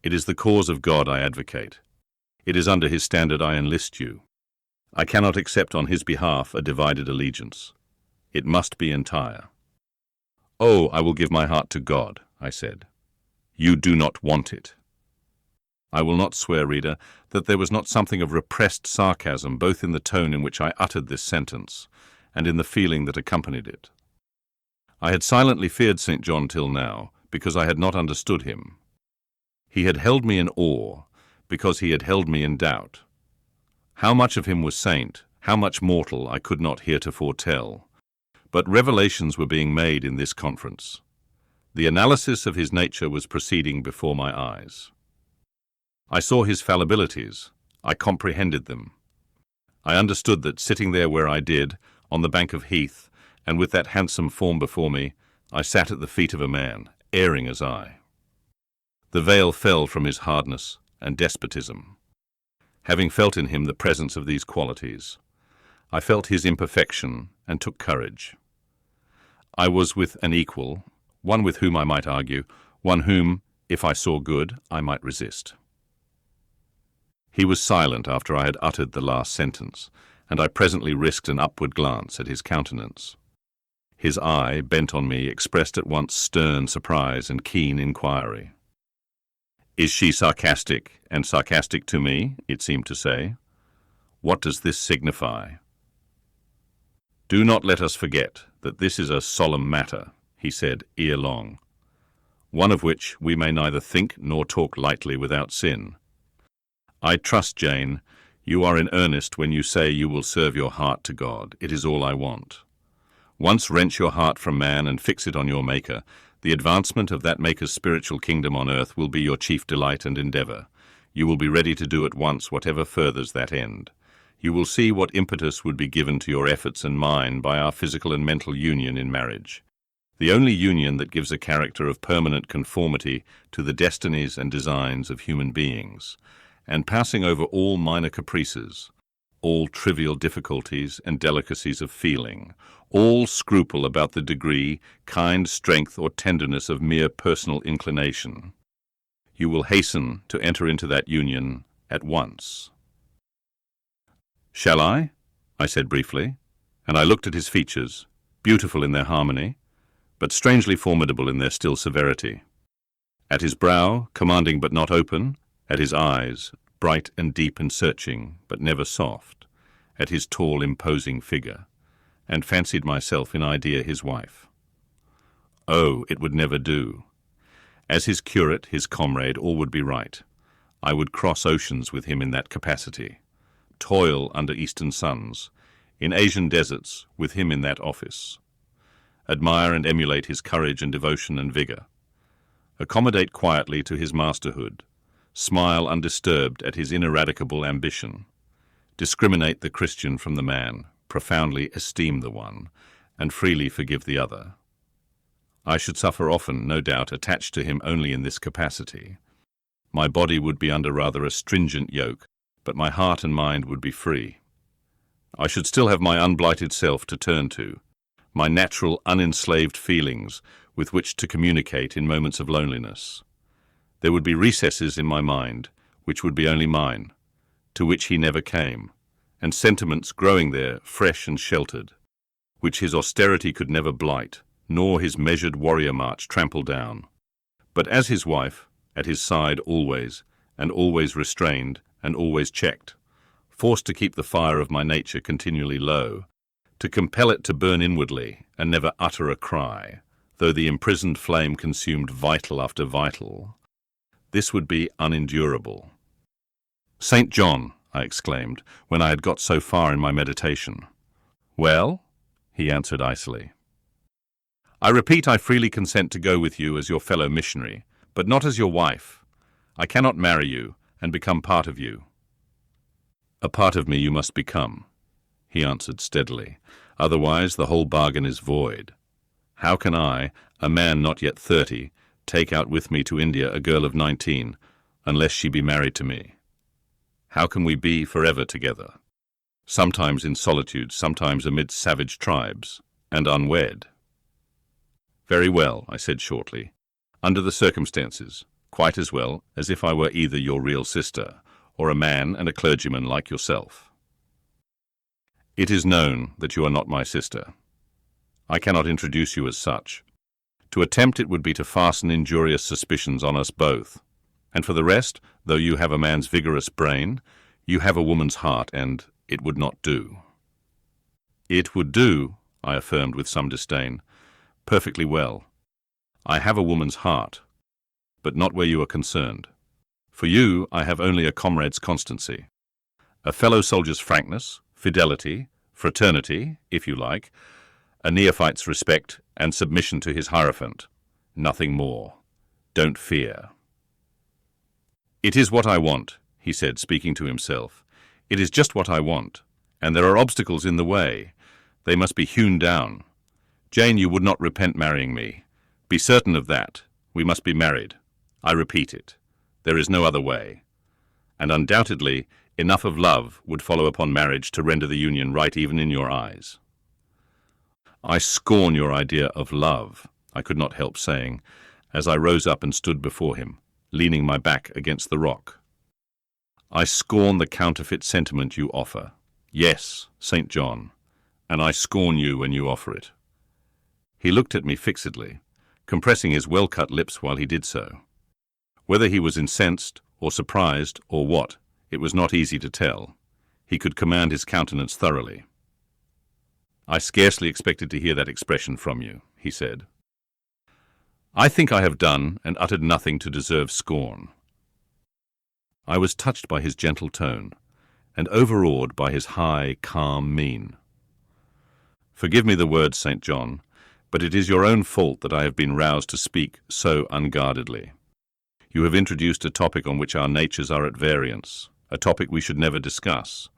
It is the cause of God I advocate. It is under his standard I enlist you. I cannot accept on his behalf a divided allegiance. It must be entire. Oh, I will give my heart to God, I said. You do not want it. I will not swear, reader, that there was not something of repressed sarcasm both in the tone in which I uttered this sentence and in the feeling that accompanied it. I had silently feared St. John till now, because I had not understood him. He had held me in awe, because he had held me in doubt. How much of him was saint, how much mortal, I could not heretofore tell. But revelations were being made in this conference. The analysis of his nature was proceeding before my eyes. I saw his fallibilities. I comprehended them. I understood that sitting there where I did, on the bank of heath, and with that handsome form before me, I sat at the feet of a man, erring as I. The veil fell from his hardness and despotism. Having felt in him the presence of these qualities, I felt his imperfection and took courage. I was with an equal, one with whom I might argue, one whom, if I saw good, I might resist. He was silent after I had uttered the last sentence, and I presently risked an upward glance at his countenance. His eye, bent on me, expressed at once stern surprise and keen inquiry. Is she sarcastic, and sarcastic to me, it seemed to say? What does this signify? Do not let us forget that this is a solemn matter, he said ere long, one of which we may neither think nor talk lightly without sin. I trust, Jane, you are in earnest when you say you will serve your heart to God. It is all I want. Once wrench your heart from man and fix it on your Maker. The advancement of that Maker's spiritual kingdom on earth will be your chief delight and endeavour. You will be ready to do at once whatever furthers that end. You will see what impetus would be given to your efforts and mine by our physical and mental union in marriage, the only union that gives a character of permanent conformity to the destinies and designs of human beings, and passing over all minor caprices, all trivial difficulties and delicacies of feeling, all scruple about the degree, kind, strength, or tenderness of mere personal inclination. You will hasten to enter into that union at once. Shall I? I said briefly, and I looked at his features, beautiful in their harmony, but strangely formidable in their still severity. At his brow, commanding but not open, at his eyes, bright and deep and searching, but never soft, at his tall, imposing figure, and fancied myself in idea his wife. Oh, it would never do. As his curate, his comrade, all would be right. I would cross oceans with him in that capacity, toil under eastern suns, in Asian deserts with him in that office, admire and emulate his courage and devotion and vigour, accommodate quietly to his masterhood, smile undisturbed at his ineradicable ambition, discriminate the Christian from the man, profoundly esteem the one, and freely forgive the other. I should suffer often, no doubt, attached to him only in this capacity. My body would be under rather a stringent yoke, but my heart and mind would be free. I should still have my unblighted self to turn to, my natural, unenslaved feelings with which to communicate in moments of loneliness. There would be recesses in my mind, which would be only mine, to which he never came, and sentiments growing there, fresh and sheltered, which his austerity could never blight, nor his measured warrior march trample down. But as his wife, at his side always, and always restrained, and always checked, forced to keep the fire of my nature continually low, to compel it to burn inwardly and never utter a cry, though the imprisoned flame consumed vital after vital, this would be unendurable. "St. John," I exclaimed, when I had got so far in my meditation. "Well?" he answered icily. "I repeat, I freely consent to go with you as your fellow missionary, but not as your wife. I cannot marry you and become part of you." "A part of me you must become," he answered steadily. "Otherwise the whole bargain is void. How can I, a man not yet 30, take out with me to India a girl of 19, unless she be married to me? How can we be forever together? Sometimes in solitude, sometimes amidst savage tribes, and unwed." "Very well," I said shortly. "Under the circumstances, quite as well as if I were either your real sister or a man and a clergyman like yourself." "It is known that you are not my sister. I cannot introduce you as such. To attempt it would be to fasten injurious suspicions on us both. And for the rest, though you have a man's vigorous brain, you have a woman's heart, and it would not do." "It would do," I affirmed with some disdain, "perfectly well. I have a woman's heart, but not where you are concerned. For you, I have only a comrade's constancy, a fellow soldier's frankness, fidelity, fraternity, if you like, a neophyte's respect and submission to his hierophant. Nothing more. Don't fear." "It is what I want," he said, speaking to himself. "It is just what I want, and there are obstacles in the way. They must be hewn down. Jane, you would not repent marrying me. Be certain of that. We must be married. I repeat it. There is no other way. And undoubtedly, enough of love would follow upon marriage to render the union right even in your eyes." "I scorn your idea of love," I could not help saying, as I rose up and stood before him, leaning my back against the rock. "I scorn the counterfeit sentiment you offer. Yes, St. John, and I scorn you when you offer it." He looked at me fixedly, compressing his well-cut lips while he did so. Whether he was incensed or surprised or what, it was not easy to tell. He could command his countenance thoroughly. "I scarcely expected to hear that expression from you," he said. "I think I have done and uttered nothing to deserve scorn." I was touched by his gentle tone, and overawed by his high, calm mien. "Forgive me the words, St. John, but it is your own fault that I have been roused to speak so unguardedly. You have introduced a topic on which our natures are at variance, a topic we should never discuss.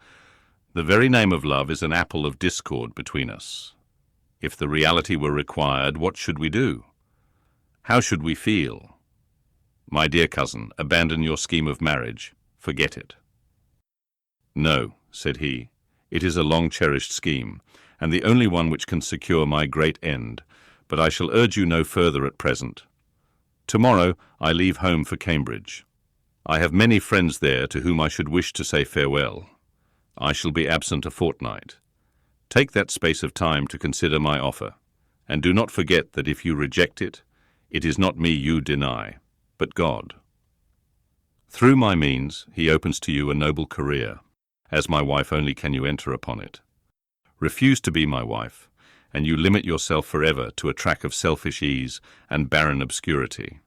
The very name of love is an apple of discord between us. If the reality were required, what should we do? How should we feel? My dear cousin, abandon your scheme of marriage. Forget it." "No," said he, "it is a long-cherished scheme, and the only one which can secure my great end, but I shall urge you no further at present. Tomorrow I leave home for Cambridge. I have many friends there to whom I should wish to say farewell. I shall be absent a fortnight. Take that space of time to consider my offer, and do not forget that if you reject it, it is not me you deny, but God." Through my means, he opens to you a noble career. As my wife only can you enter upon it. Refuse to be my wife, and you limit yourself forever to a track of selfish ease and barren obscurity.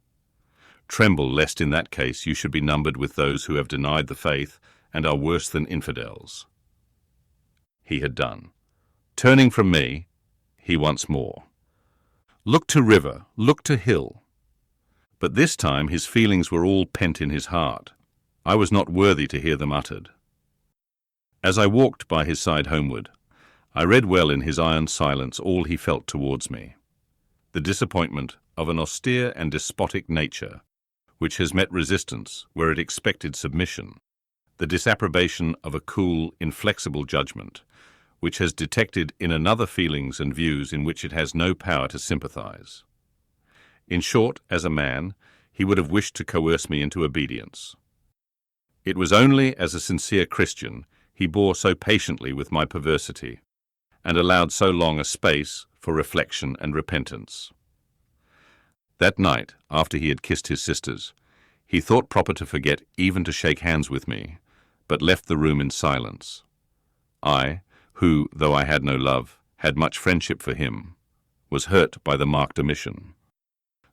Tremble lest in that case you should be numbered with those who have denied the faith and are worse than infidels. He had done. Turning from me, he once more. Look to river, look to hill. But this time his feelings were all pent in his heart. I was not worthy to hear them uttered. As I walked by his side homeward, I read well in his iron silence all he felt towards me. The disappointment of an austere and despotic nature, which has met resistance where it expected submission. The disapprobation of a cool, inflexible judgment, which has detected in another feelings and views in which it has no power to sympathize. In short, as a man, he would have wished to coerce me into obedience. It was only as a sincere Christian he bore so patiently with my perversity, and allowed so long a space for reflection and repentance. That night, after he had kissed his sisters, he thought proper to forget even to shake hands with me, but left the room in silence. I, who, though I had no love, had much friendship for him, was hurt by the marked omission.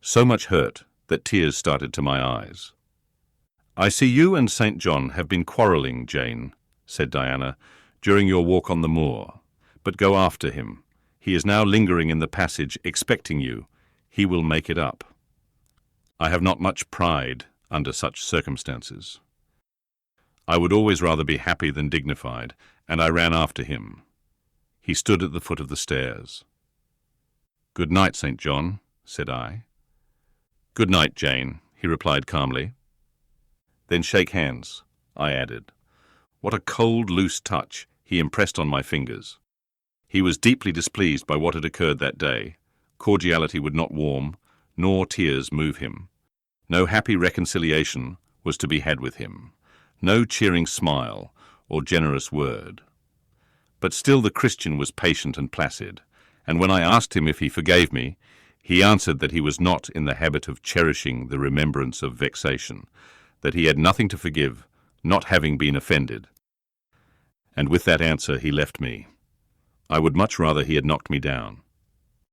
So much hurt that tears started to my eyes. "I see you and St. John have been quarrelling, Jane," said Diana, "during your walk on the moor. But go after him. He is now lingering in the passage, expecting you. He will make it up." I have not much pride under such circumstances. I would always rather be happy than dignified, and I ran after him. He stood at the foot of the stairs. "Good night, St. John," said I. "Good night, Jane," he replied calmly. "Then shake hands," I added. What a cold, loose touch he impressed on my fingers. He was deeply displeased by what had occurred that day. Cordiality would not warm, nor tears move him. No happy reconciliation was to be had with him. No cheering smile or generous word. But still the Christian was patient and placid, and when I asked him if he forgave me, he answered that he was not in the habit of cherishing the remembrance of vexation, that he had nothing to forgive, not having been offended. And with that answer he left me. I would much rather he had knocked me down.